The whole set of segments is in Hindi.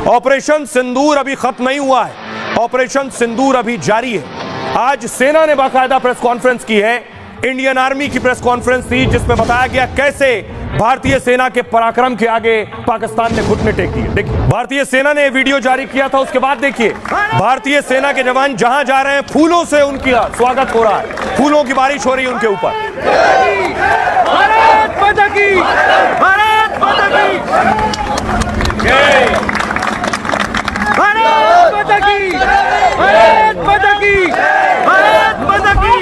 ऑपरेशन सिंदूर अभी खत्म नहीं हुआ है, ऑपरेशन सिंदूर अभी जारी है। आज सेना ने बाकायदा प्रेस कॉन्फ्रेंस की है, इंडियन आर्मी की प्रेस कॉन्फ्रेंस थी जिसमें बताया गया कैसे भारतीय सेना के पराक्रम के आगे पाकिस्तान ने घुटने टेक दिए। देखिए, भारतीय सेना ने वीडियो जारी किया था, उसके बाद देखिए भारतीय सेना के जवान जहां जा रहे हैं फूलों से उनका स्वागत हो रहा है, फूलों की बारिश हो रही है उनके ऊपर। भारत माता की, भारत माता की जय, भारत माता की, भारत माता की, भारत माता की,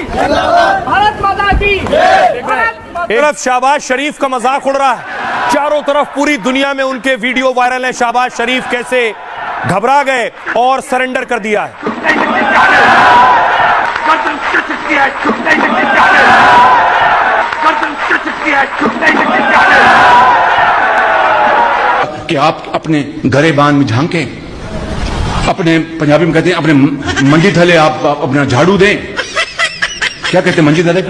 भारत माता की। एक तरफ शहबाज शरीफ का मजाक उड़ रहा है, चारों तरफ पूरी दुनिया में उनके वीडियो वायरल है, शहबाज शरीफ कैसे घबरा गए और सरेंडर कर दिया है। कि आप अपने गरेबान में झांके, अपने पंजाबी में कहते हैं अपने मंजी थले आप अपना झाड़ू दें। क्या कहते हैं मंजी थले?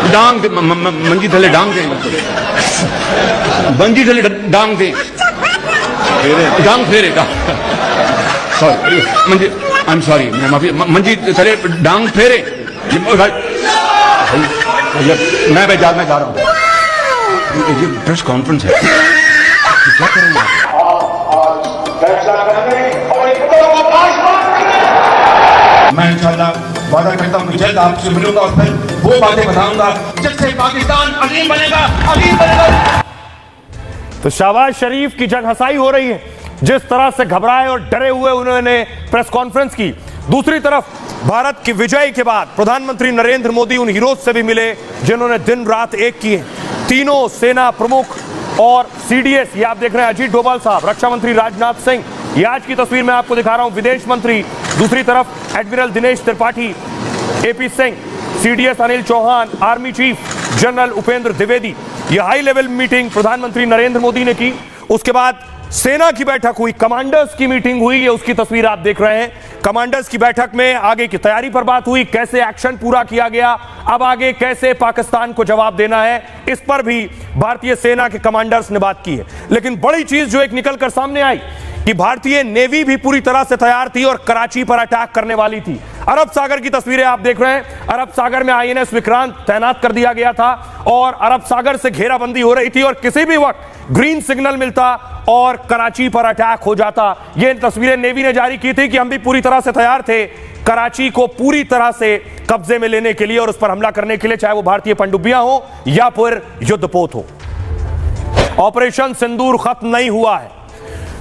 डांग दे, मंजी थले डांग दें, मंजी थले डांग दें, डांग फेरे, sorry Manji, I am sorry, मैं माफी, मंजी थले डांग फेरे। मैं जा रहा हूँ, ये प्रेस कॉन्फ्रेंस है, क्या करेंगे मैं इंशाल्लाह वादा करता हूँ कि जल्द आपसे मिलूंगा और फिर वो बातें बताऊंगा जिससे पाकिस्तान अजीम बनेगा, अजीम बनेगा। तो शहबाज शरीफ की जग हंसाई हो रही है, जिस तरह से घबराए और डरे हुए उन्होंने प्रेस कॉन्फ्रेंस की। दूसरी तरफ भारत की विजय के बाद प्रधानमंत्री नरेंद्र मोदी उन हीरोज से भी मिले जिन्होंने दिन रात एक किए। तीनों सेना प्रमुख और सीडीएस, ये आप देख रहे हैं अजीत डोभाल साहब, रक्षा मंत्री राजनाथ सिंह, ये आज की तस्वीर मैं आपको दिखा रहा हूं, विदेश मंत्री, दूसरी तरफ admiral Dinesh Tripathi, AP Singh, CDS Anil Chauhan, army chief general Upendra Dwivedi. यह हाई लेवल मीटिंग प्रधानमंत्री नरेंद्र मोदी ने की। उसके बाद सेना की बैठक हुई, कमांडर्स की मीटिंग हुई, ये उसकी तस्वीर आप देख रहे हैं। कमांडर्स की बैठक में आगे की तैयारी पर बात हुई, कैसे एक्शन पूरा किया गया, अब आगे कैसे पाकिस्तान को जवाब देना है, इस पर भी भारतीय सेना के कमांडर्स ने बात की है। लेकिन बड़ी चीज जो एक निकल कर सामने आई कि भारतीय नेवी भी पूरी तरह से तैयार थी और कराची पर अटैक करने वाली थी। अरब सागर की तस्वीरें आप देख रहे हैं, अरब सागर में आईएनएस विक्रांत तैनात कर दिया गया था और अरब सागर से घेराबंदी हो रही थी और किसी भी वक्त ग्रीन सिग्नल मिलता और कराची पर अटैक हो जाता। ये तस्वीरें नेवी ने जारी की थी कि हम भी पूरी तरह से तैयार थे कराची को पूरी तरह से कब्जे में लेने के लिए और उस पर हमला करने के लिए, चाहे वो भारतीय पनडुब्बियां हो या फिर युद्धपोत हो। ऑपरेशन सिंदूर खत्म नहीं हुआ है,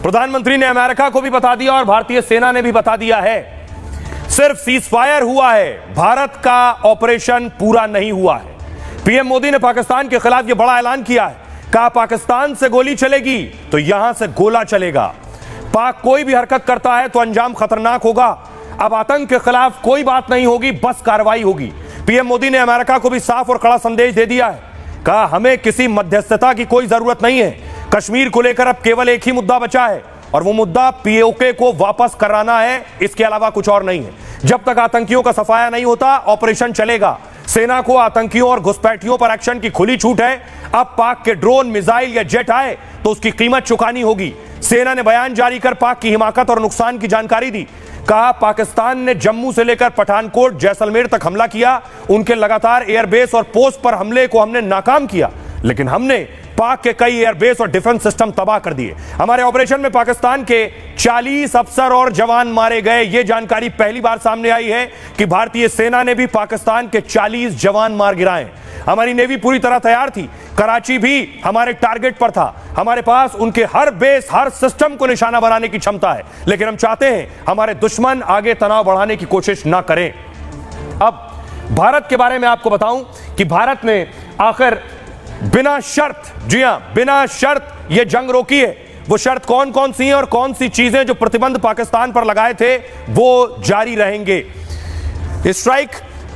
प्रधानमंत्री ने अमेरिका को भी बता दिया और भारतीय सेना ने भी बता दिया है, सिर्फ सीजफायर हुआ है, भारत का ऑपरेशन पूरा नहीं हुआ है। पीएम मोदी ने पाकिस्तान के खिलाफ यह बड़ा ऐलान किया है, कहा पाकिस्तान से गोली चलेगी तो यहां से गोला चलेगा, पाक कोई भी हरकत करता है तो अंजाम खतरनाक होगा, अब आतंक के खिलाफ कोई बात नहीं होगी, बस कार्रवाई होगी। पीएम मोदी ने अमेरिका को भी साफ और कड़ा संदेश दे दिया है, कहा हमें किसी मध्यस्थता की कोई जरूरत नहीं है, कश्मीर को लेकर अब केवल एक ही मुद्दा बचा है और वो मुद्दा पीओके को वापस कराना है, इसके अलावा कुछ और नहीं है। जब तक आतंकियों का सफाया नहीं होता ऑपरेशन चलेगा। सेना को आतंकियों और घुसपैठियों पर एक्शन की खुली छूट है, अब पाक के ड्रोन, मिसाइल या जेट आए तो उसकी कीमत चुकानी होगी। सेना ने बयान जारी कर पाक की हिमाकत और नुकसान की जानकारी दी, कहा पाकिस्तान ने जम्मू से लेकर पठानकोट, जैसलमेर तक हमला किया, उनके लगातार एयरबेस और पोस्ट पर हमले को हमने नाकाम किया, लेकिन हमने पाक के कई एयरबेस और डिफेंस सिस्टम तबाह कर दिए। हमारे ऑपरेशन में पाकिस्तान के 40 अफसर और जवान मारे गए। यह जानकारी पहली बार सामने आई है कि भारतीय सेना ने भी पाकिस्तान के 40 जवान मार गिराए। हमारी नेवी पूरी तरह तैयार थी, कराची भी हमारे टारगेट पर था, हमारे पास उनके हर बेस, हर सिस्टम को निशाना बनाने की क्षमता है, लेकिन हम चाहते हैं हमारे दुश्मन आगे तनाव बढ़ाने की कोशिश ना करें। अब भारत के बारे में आपको बताऊं कि भारत ने आखिर बिना शर्त, जी हां, बिना शर्त यह जंग रोकी है। वो शर्त कौन कौन सी हैं और कौन सी चीजें जो प्रतिबंध पाकिस्तान पर लगाए थे वो जारी रहेंगे। स्ट्राइक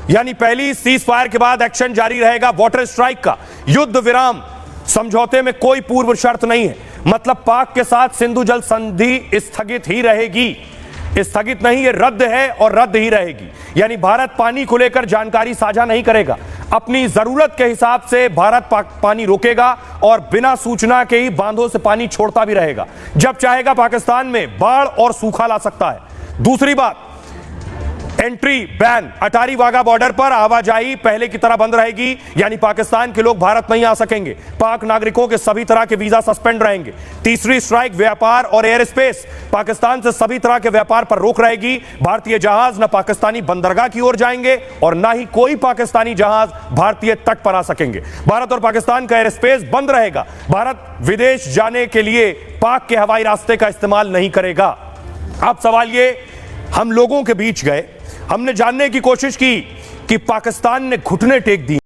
यानी पहली सीज फायर के बाद एक्शन जारी रहेगा वाटर स्ट्राइक का। युद्ध विराम समझौते में कोई पूर्व शर्त नहीं है, मतलब पाक के साथ सिंधु जल संधि स्थगित ही रहेगी, स्थगित नहीं, ये रद्द है और रद्द ही रहेगी। यानी भारत पानी को लेकर जानकारी साझा नहीं करेगा। अपनी जरूरत के हिसाब से भारत पानी रोकेगा और बिना सूचना के ही बांधों से पानी छोड़ता भी रहेगा। जब चाहेगा पाकिस्तान में बाढ़ और सूखा ला सकता है। दूसरी बात, entry ban, Attari Wagah border पर आवाजाही पहले की तरह बंद रहेगी, यानी पाकिस्तान के लोग भारत नहीं आ सकेंगे। पाक नागरिकों के सभी तरह के वीजा सस्पेंड रहेंगे। तीसरी स्ट्राइक, व्यापार और एयर स्पेस, पाकिस्तान से सभी तरह के व्यापार पर रोक रहेगी। भारतीय जहाज न पाकिस्तानी बंदरगाह की ओर जाएंगे और ना ही कोई पाकिस्तानी जहाज भारतीय तट पर आ सकेंगे। भारत और पाकिस्तान का एयर स्पेस बंद रहेगा। भारत विदेश जाने के लिए पाक के हवाई रास्ते का इस्तेमाल नहीं करेगा। अब सवाल ये, हम लोगों के बीच गए, हमने जानने की कोशिश की कि पाकिस्तान ने घुटने टेक दिए।